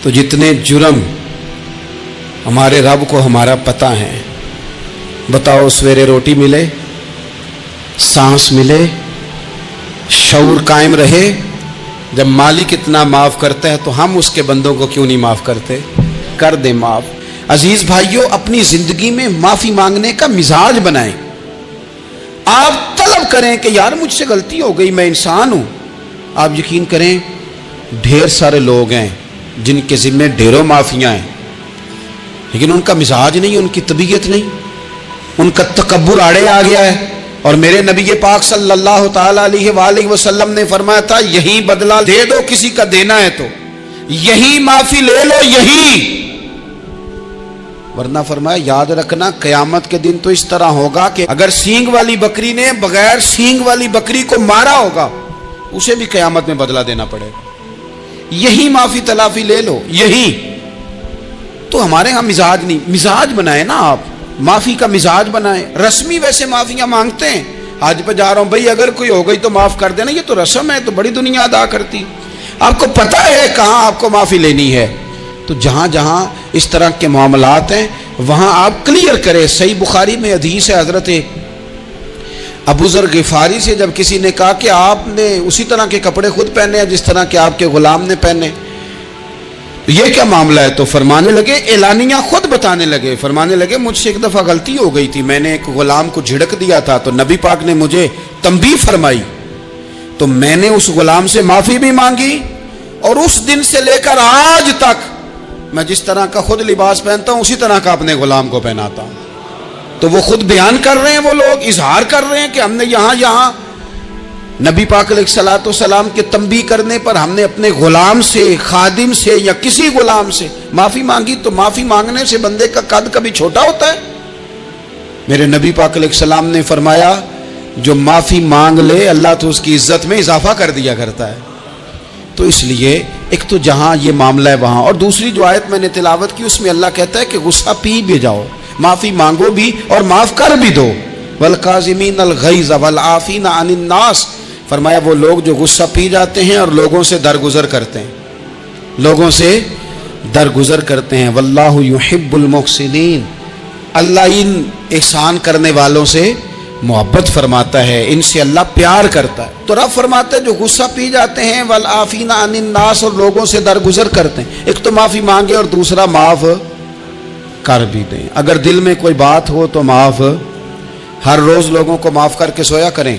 تو جتنے جرم ہمارے رب کو ہمارا پتہ ہے، بتاؤ سویرے روٹی ملے، سانس ملے، شعور قائم رہے، جب مالک اتنا معاف کرتا ہے تو ہم اس کے بندوں کو کیوں نہیں معاف کرتے؟ کر دیں معاف۔ عزیز بھائیوں، اپنی زندگی میں معافی مانگنے کا مزاج بنائیں۔ آپ طلب کریں کہ یار مجھ سے غلطی ہو گئی، میں انسان ہوں۔ آپ یقین کریں ڈھیر سارے لوگ ہیں جن کے ذمہ ڈھیروں معافیاں ہیں، لیکن ان کا مزاج نہیں، ان کی طبیعت نہیں، ان کا تکبر آڑے آ گیا ہے۔ اور میرے نبی پاک صلی اللہ تعالیٰ علیہ وآلہ وسلم نے فرمایا تھا یہی بدلہ دے دو کسی کا دینا ہے تو، یہی معافی لے لو، یہی، ورنہ فرمایا یاد رکھنا قیامت کے دن تو اس طرح ہوگا کہ اگر سینگ والی بکری نے بغیر سینگ والی بکری کو مارا ہوگا اسے بھی قیامت میں بدلہ دینا پڑے گا۔ یہی معافی تلافی لے لو، یہی۔ تو ہمارے ہاں مزاج نہیں، مزاج بنائیں نا آپ، معافی کا مزاج بنائیں۔ رسمی ویسے معافیاں مانگتے ہیں، آج پہ جا رہا ہوں بھائی اگر کوئی ہو گئی تو معاف کر دینا، یہ تو رسم ہے، تو بڑی دنیا ادا کرتی۔ آپ کو پتہ ہے کہاں آپ کو معافی لینی ہے، تو جہاں جہاں اس طرح کے معاملات ہیں وہاں آپ کلیئر کریں۔ صحیح بخاری میں حدیث ہے حضرت ابو ذر غفاری سے، جب کسی نے کہا کہ آپ نے اسی طرح کے کپڑے خود پہنے ہیں جس طرح کے آپ کے غلام نے پہنے، یہ کیا معاملہ ہے؟ تو فرمانے لگے، اعلانیہ خود بتانے لگے، فرمانے لگے مجھ سے ایک دفعہ غلطی ہو گئی تھی، میں نے ایک غلام کو جھڑک دیا تھا تو نبی پاک نے مجھے تنبیہ فرمائی، تو میں نے اس غلام سے معافی بھی مانگی، اور اس دن سے لے کر آج تک میں جس طرح کا خود لباس پہنتا ہوں اسی طرح کا اپنے غلام کو پہناتا ہوں۔ تو وہ خود بیان کر رہے ہیں، وہ لوگ اظہار کر رہے ہیں کہ ہم نے یہاں نبی پاک علیہ الصلوۃ والسلام کے تنبیہ کرنے پر ہم نے اپنے غلام سے، خادم سے یا کسی غلام سے معافی مانگی۔ تو معافی مانگنے سے بندے کا قد کبھی چھوٹا ہوتا ہے؟ میرے نبی پاک علیہ السلام نے فرمایا جو معافی مانگ لے اللہ تو اس کی عزت میں اضافہ کر دیا کرتا ہے۔ تو اس لیے ایک تو جہاں یہ معاملہ ہے وہاں، اور دوسری جو آیت میں نے تلاوت کی اس میں اللہ کہتا ہے کہ غصہ پی بھی جاؤ، معافی مانگو بھی اور معاف کر بھی دو۔ والکاظمین الغیظ والعافین عن الناس، فرمایا وہ لوگ جو غصہ پی جاتے ہیں اور لوگوں سے درگزر کرتے ہیں، لوگوں سے درگزر کرتے ہیں۔ واللہ یحب المحسنین، اللہ ان احسان کرنے والوں سے محبت فرماتا ہے، ان سے اللہ پیار کرتا ہے۔ تو رب فرماتا ہے جو غصہ پی جاتے ہیں والعافین عن الناس، اور لوگوں سے درگزر کرتے ہیں، ایک تو معافی مانگے اور دوسرا معاف کر بھی دیں۔ اگر دل میں کوئی بات ہو تو معاف، ہر روز لوگوں کو معاف کر کے سویا کریں۔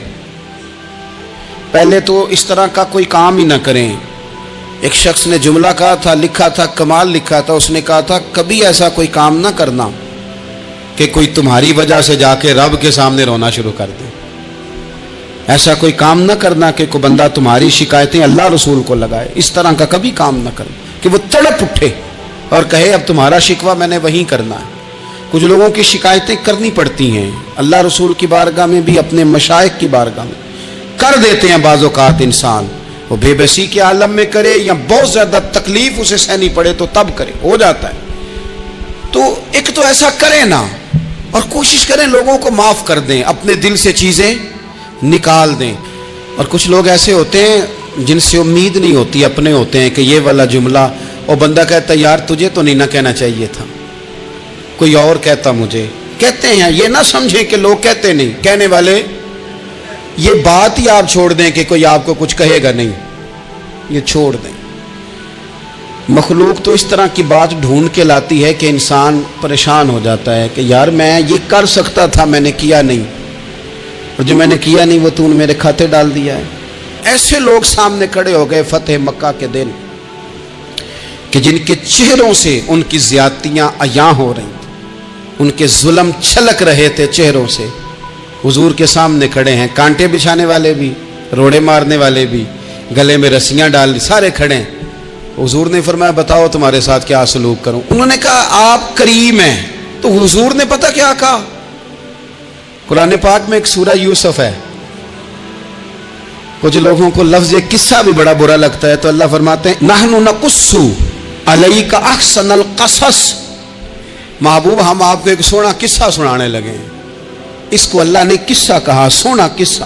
پہلے تو اس طرح کا کوئی کام ہی نہ کریں۔ ایک شخص نے جملہ کہا تھا، لکھا تھا، کمال لکھا تھا، اس نے کہا تھا کبھی ایسا کوئی کام نہ کرنا کہ کوئی تمہاری وجہ سے جا کے رب کے سامنے رونا شروع کر دے۔ ایسا کوئی کام نہ کرنا کہ کوئی بندہ تمہاری شکایتیں اللہ رسول کو لگائے، اس طرح کا کبھی کام نہ کرنا کہ وہ تڑپ اٹھے اور کہے اب تمہارا شکوہ میں نے وہیں کرنا ہے۔ کچھ لوگوں کی شکایتیں کرنی پڑتی ہیں اللہ رسول کی بارگاہ میں بھی، اپنے مشائخ کی بارگاہ میں کر دیتے ہیں بعض اوقات، انسان وہ بے بسی کے عالم میں کرے یا بہت زیادہ تکلیف اسے سہنی پڑے تو تب کرے، ہو جاتا ہے۔ تو ایک تو ایسا کریں نا، اور کوشش کریں لوگوں کو معاف کر دیں، اپنے دل سے چیزیں نکال دیں۔ اور کچھ لوگ ایسے ہوتے ہیں جن سے امید نہیں ہوتی، اپنے ہوتے ہیں کہ یہ والا جملہ، اور بندہ کہتا ہے یار تجھے تو نہیں نہ کہنا چاہیے تھا، کوئی اور کہتا مجھے۔ کہتے ہیں یہ نہ سمجھیں کہ لوگ کہتے نہیں، کہنے والے، یہ بات ہی آپ چھوڑ دیں کہ کوئی آپ کو کچھ کہے گا نہیں، یہ چھوڑ دیں۔ مخلوق تو اس طرح کی بات ڈھونڈ کے لاتی ہے کہ انسان پریشان ہو جاتا ہے کہ یار میں یہ کر سکتا تھا، میں نے کیا نہیں، اور جو میں نے کیا نہیں وہ تو نے میرے کھاتے ڈال دیا ہے۔ ایسے لوگ سامنے کھڑے ہو گئے فتح مکہ کے دن کہ جن کے چہروں سے ان کی زیادتیاں عیاں ہو رہی تھیں، ان کے ظلم چھلک رہے تھے چہروں سے۔ حضور کے سامنے کھڑے ہیں، کانٹے بچھانے والے بھی، روڑے مارنے والے بھی، گلے میں رسیاں ڈال، سارے کھڑے ہیں۔ حضور نے فرمایا بتاؤ تمہارے ساتھ کیا سلوک کروں؟ انہوں نے کہا آپ کریم ہیں۔ تو حضور نے پتہ کیا کہا؟ قرآن پاک میں ایک سورہ یوسف ہے، کچھ لوگوں کو لفظ یہ قصہ بھی بڑا برا لگتا ہے، تو اللہ فرماتے ہیں نحن نقص علیک احسن القصص، محبوب ہم آپ کو ایک سونا قصہ سنانے لگے ہیں۔ اس کو اللہ نے قصہ کہا، سونا قصہ،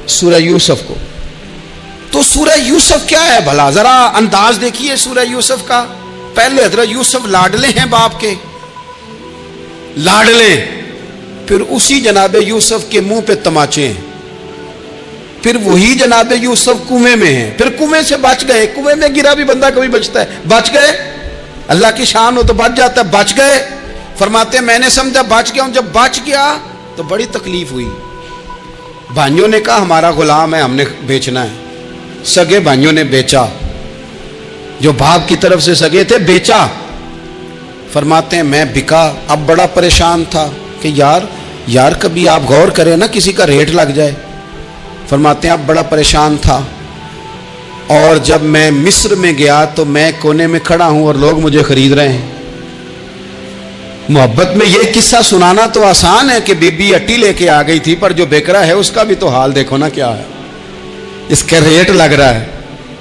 سورہ یوسف کو۔ تو سورہ یوسف کیا ہے بھلا؟ ذرا انداز دیکھیے سورہ یوسف کا. پہلے حضرت یوسف لاڈلے ہیں باپ کے، لاڈلے، پھر اسی جناب یوسف کے منہ پہ تماچے ہیں، پھر وہی جناب یوسف کنویں میں ہیں، پھر کنویں سے بچ گئے. کنویں میں گرا بھی بندہ کبھی بچتا ہے، بچ گئے. اللہ کی شان ہو تو بچ جاتا ہے، بچ گئے. فرماتے ہیں میں نے سمجھا بچ گیا ہوں، جب بچ گیا تو بڑی تکلیف ہوئی. بھائیوں نے کہا ہمارا غلام ہے، ہم نے بیچنا ہے. سگے بھائیوں نے بیچا، جو باپ کی طرف سے سگے تھے بیچا. فرماتے ہیں میں بکا. اب بڑا پریشان تھا کہ یار کبھی آپ غور کریں نا کسی کا ریٹ لگ جائے. فرماتے ہیں اب بڑا پریشان تھا، اور جب میں مصر میں گیا تو میں کونے میں کھڑا ہوں اور لوگ مجھے خرید رہے ہیں. محبت میں یہ قصہ سنانا تو آسان ہے کہ بی بی اٹی لے کے آ گئی تھی، پر جو بیکرا ہے اس کا بھی تو حال دیکھو نا کیا ہے، اس کا ریٹ لگ رہا ہے.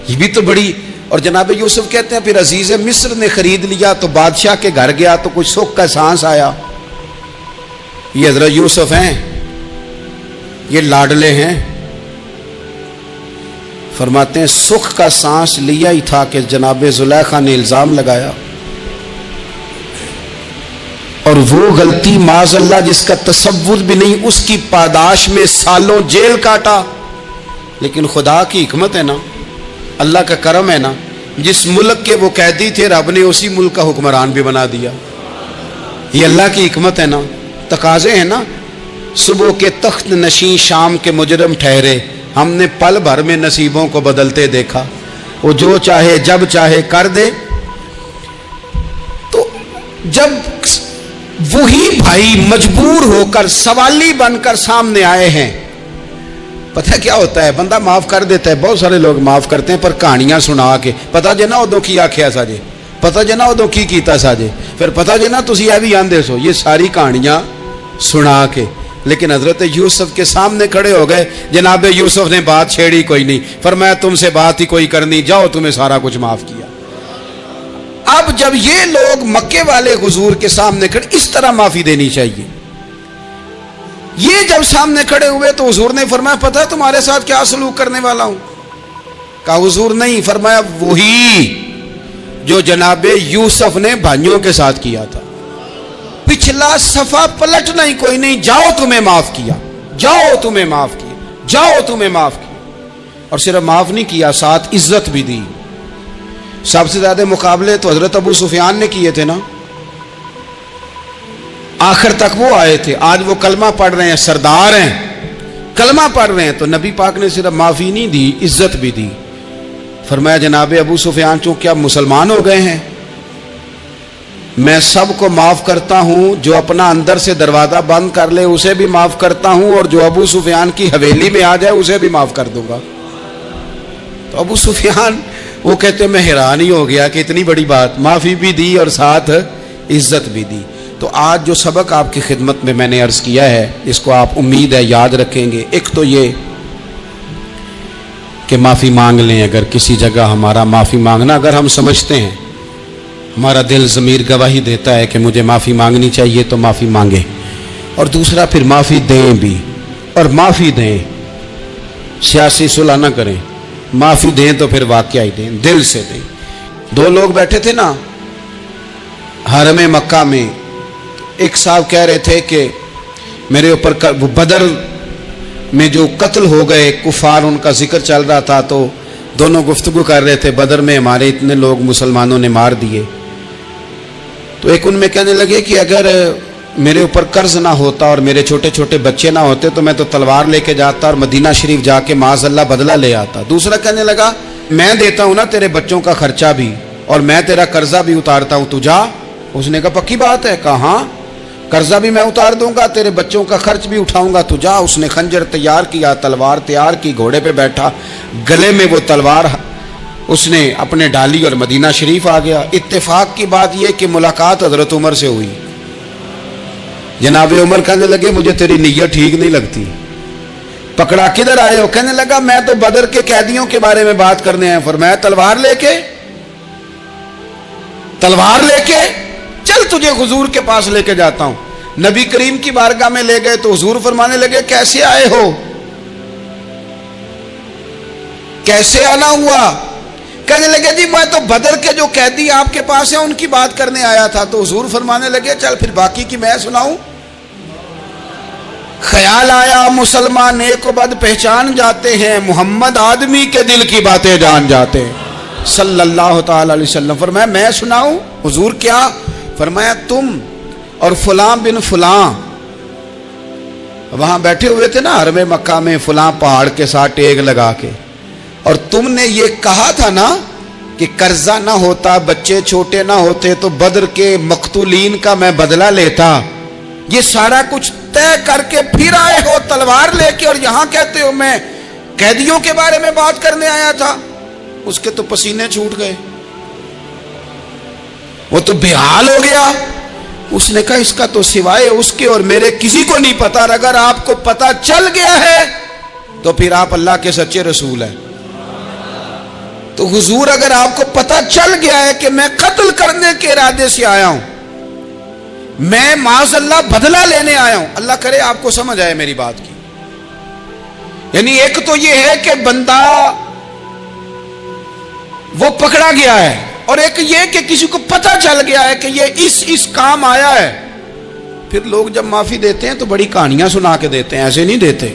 یہ بھی تو بڑی. اور جناب یوسف کہتے ہیں پھر عزیز مصر نے خرید لیا تو بادشاہ کے گھر گیا تو کچھ سکھ کا سانس آیا. یہ حضرت یوسف ہیں، یہ لاڈلے ہیں. فرماتے ہیں سکھ کا سانس لیا ہی تھا کہ جناب زلیخا نے الزام لگایا، اور وہ غلطی معاذ اللہ جس کا تصور بھی نہیں، اس کی پاداش میں سالوں جیل کاٹا. لیکن خدا کی حکمت ہے نا، اللہ کا کرم ہے نا، جس ملک کے وہ قیدی تھے رب نے اسی ملک کا حکمران بھی بنا دیا. یہ اللہ کی حکمت ہے نا، تقاضے ہیں نا. صبح کے تخت نشین شام کے مجرم ٹھہرے، ہم نے پل بھر میں نصیبوں کو بدلتے دیکھا. وہ جو چاہے جب چاہے کر دے. تو جب وہی بھائی مجبور ہو کر سوالی بن کر سامنے آئے ہیں، پتہ کیا ہوتا ہے، بندہ معاف کر دیتا ہے. بہت سارے لوگ معاف کرتے ہیں پر کہانیاں سنا کے، پتہ جے نا ادو کی آکھیا سا جے، پتہ جے نا ادو کی کیتا سا جے، پھر پتہ جے نا تسی اے بھی آندے سو. یہ ساری کہانیاں سنا کے. لیکن حضرت یوسف کے سامنے کھڑے ہو گئے. جناب یوسف نے بات چھیڑی کوئی نہیں، فرمایا تم سے بات ہی کوئی کرنی، جاؤ تمہیں سارا کچھ معاف کیا. اب جب یہ لوگ مکے والے حضور کے سامنے کھڑے، اس طرح معافی دینی چاہیے. یہ جب سامنے کھڑے ہوئے تو حضور نے فرمایا پتہ ہے تمہارے ساتھ کیا سلوک کرنے والا ہوں؟ کہا حضور نہیں. فرمایا وہی جو جناب یوسف نے بھائیوں کے ساتھ کیا تھا. پچھلا صفحہ پلٹنا ہی کوئی نہیں، جاؤ تمہیں معاف کیا، جاؤ تمہیں معاف کیا، جاؤ تمہیں معاف کیا. اور صرف معاف نہیں کیا، ساتھ عزت بھی دی. سب سے زیادہ مقابلے تو حضرت ابو سفیان نے کیے تھے نا، آخر تک وہ آئے تھے. آج وہ کلمہ پڑھ رہے ہیں، سردار ہیں، کلمہ پڑھ رہے ہیں. تو نبی پاک نے صرف معافی نہیں دی، عزت بھی دی. فرمایا جناب ابو سفیان چونکہ اب مسلمان ہو گئے ہیں، میں سب کو معاف کرتا ہوں. جو اپنا اندر سے دروازہ بند کر لے اسے بھی معاف کرتا ہوں، اور جو ابو سفیان کی حویلی میں آ جائے اسے بھی معاف کر دوں گا. تو ابو سفیان وہ کہتے میں حیران ہی ہو گیا کہ اتنی بڑی بات، معافی بھی دی اور ساتھ عزت بھی دی. تو آج جو سبق آپ کی خدمت میں میں نے عرض کیا ہے، اس کو آپ امید ہے یاد رکھیں گے. ایک تو یہ کہ معافی مانگ لیں. اگر کسی جگہ ہمارا معافی مانگنا، اگر ہم سمجھتے ہیں، ہمارا دل ضمیر گواہی دیتا ہے کہ مجھے معافی مانگنی چاہیے، تو معافی مانگیں. اور دوسرا پھر معافی دیں بھی، اور معافی دیں، سیاسی صلح نہ کریں. معافی دیں تو پھر واقعی دیں، دل سے دیں. دو لوگ بیٹھے تھے نا حرم مکہ میں، ایک صاحب کہہ رہے تھے کہ میرے اوپر بدر میں جو قتل ہو گئے کفار، ان کا ذکر چل رہا تھا، تو دونوں گفتگو کر رہے تھے، بدر میں ہمارے اتنے لوگ مسلمانوں نے مار دیے. تو ایک ان میں کہنے لگے کہ اگر میرے اوپر قرض نہ ہوتا اور میرے چھوٹے چھوٹے بچے نہ ہوتے تو میں تو تلوار لے کے جاتا اور مدینہ شریف جا کے معاذ اللہ بدلہ لے آتا. دوسرا کہنے لگا میں دیتا ہوں نا تیرے بچوں کا خرچہ بھی، اور میں تیرا قرضہ بھی اتارتا ہوں، تو جا. اس نے کہا پکی بات ہے؟ کہا ہاں، قرضہ بھی میں اتار دوں گا، تیرے بچوں کا خرچ بھی اٹھاؤں گا، تو جا. اس نے خنجر تیار کیا، تلوار تیار کی، گھوڑے پہ بیٹھا، گلے میں وہ تلوار اس نے اپنے ڈالی اور مدینہ شریف آ گیا. اتفاق کی بات یہ کہ ملاقات حضرت عمر سے ہوئی. جناب عمر کہنے لگے مجھے تیری نیت ٹھیک نہیں لگتی. پکڑا کدھر آئے ہو؟ کہنے لگا میں تو بدر کے قیدیوں کے بارے میں بات کرنے ہیں. فرمایا تلوار لے کے، تلوار لے کے چل تجھے حضور کے پاس لے کے جاتا ہوں. نبی کریم کی بارگاہ میں لے گئے تو حضور فرمانے لگے کیسے آئے ہو؟ کیسے آنا ہوا؟ کہنے لگے جی میں تو بدر کے جو قیدی آپ کے پاس ہیں ان کی بات کرنے آیا تھا. تو حضور فرمانے لگے چل پھر باقی کی میں سناؤں. خیال آیا مسلمان نیک و بد پہچان جاتے ہیں، محمد آدمی کے دل کی باتیں جان جاتے ہیں صلی اللہ تعالی علیہ وسلم. فرمایا میں سناؤں؟ حضور کیا؟ فرمایا تم اور فلاں بن فلاں وہاں بیٹھے ہوئے تھے نا حرم مکہ میں فلاں پہاڑ کے ساتھ ٹیک لگا کے، اور تم نے یہ کہا تھا نا کہ قرضہ نہ ہوتا، بچے چھوٹے نہ ہوتے تو بدر کے مقتولین کا میں بدلہ لیتا. یہ سارا کچھ طے کر کے پھر آئے ہو تلوار لے کے، اور یہاں کہتے ہو میں قیدیوں کے بارے میں بات کرنے آیا تھا. اس کے تو پسینے چھوٹ گئے، وہ تو بے حال ہو گیا. اس نے کہا اس کا تو سوائے اس کے اور میرے کسی کو نہیں پتا، اور اگر آپ کو پتا چل گیا ہے تو پھر آپ اللہ کے سچے رسول ہیں. تو حضور اگر آپ کو پتا چل گیا ہے کہ میں قتل کرنے کے ارادے سے آیا ہوں، میں معاذ اللہ بدلہ لینے آیا ہوں، اللہ کرے آپ کو سمجھ آئے میری بات کی. یعنی ایک تو یہ ہے کہ بندہ وہ پکڑا گیا ہے، اور ایک یہ کہ کسی کو پتا چل گیا ہے کہ یہ اس کام آیا ہے. پھر لوگ جب معافی دیتے ہیں تو بڑی کہانیاں سنا کے دیتے ہیں، ایسے نہیں دیتے.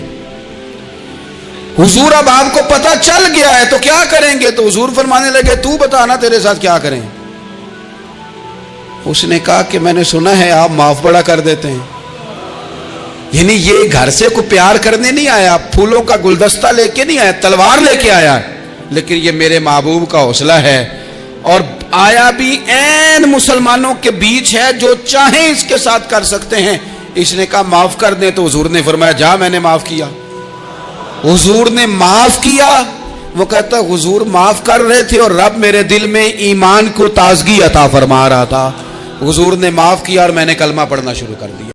حضور اب آپ کو پتا چل گیا ہے تو کیا کریں گے؟ تو حضور فرمانے لگے تو بتانا تیرے ساتھ کیا کریں. اس نے کہا کہ میں نے سنا ہے آپ معاف بڑا کر دیتے ہیں. یعنی یہ گھر سے کوئی پیار کرنے نہیں آیا، پھولوں کا گلدستہ لے کے نہیں آیا، تلوار لے کے آیا، لیکن یہ میرے محبوب کا حوصلہ ہے. اور آیا بھی عین مسلمانوں کے بیچ ہے، جو چاہیں اس کے ساتھ کر سکتے ہیں. اس نے کہا معاف کر دیں، تو حضور نے فرمایا جا میں نے معاف کیا. حضور نے معاف کیا. وہ کہتا حضور معاف کر رہے تھے اور رب میرے دل میں ایمان کو تازگی عطا فرما رہا تھا. حضور نے معاف کیا اور میں نے کلمہ پڑھنا شروع کر دیا.